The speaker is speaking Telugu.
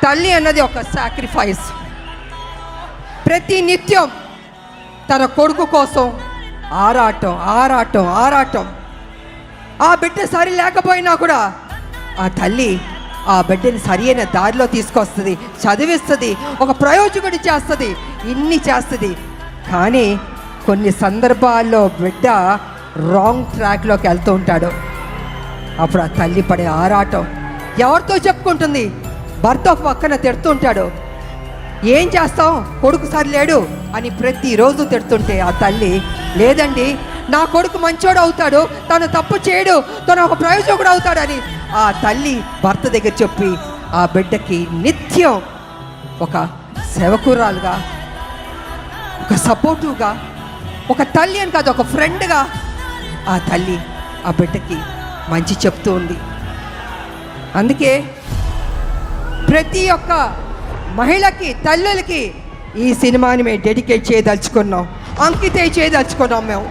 తల్లి అన్నది ఒక సాక్రిఫైస్. ప్రతి నిత్యం తన కొడుకు కోసం ఆరాటం ఆరాటం ఆరాటం. ఆ బిడ్డ సరి లేకపోయినా కూడా ఆ తల్లి ఆ బిడ్డని సరి అయిన దారిలో తీసుకొస్తుంది, చదివిస్తుంది, ఒక ప్రయోజకుడి చేస్తుంది, ఇన్ని చేస్తుంది. కానీ కొన్ని సందర్భాల్లో బిడ్డ రాంగ్ ట్రాక్లోకి వెళ్తూ ఉంటాడు. అప్పుడు ఆ తల్లి పడే ఆరాటం ఎవరితో చెప్పుకుంటుంది? భర్త పక్కన తిడుతుంటాడు, ఏం చేస్తాం కొడుకు సరిలేడు అని ప్రతిరోజు తిడుతుంటే ఆ తల్లి, లేదండి నా కొడుకు మంచోడు అవుతాడు, తను తప్పు చేయడు, తను ఒక ప్రయోజకుడు అవుతాడని ఆ తల్లి భర్త దగ్గర చెప్పి ఆ బిడ్డకి నిత్యం ఒక సేవకురాలుగా, ఒక సపోర్టివ్గా, ఒక తల్లి అని కాదు ఒక ఫ్రెండ్గా ఆ తల్లి ఆ బిడ్డకి మంచి చెప్తూ ఉంది. అందుకే ప్రతి ఒక్క మహిళకి, తల్లులకి ఈ సినిమాని మేము డెడికేట్ చేయదలుచుకున్నాం, అంకితం చేయదలుచుకున్నాం మేము.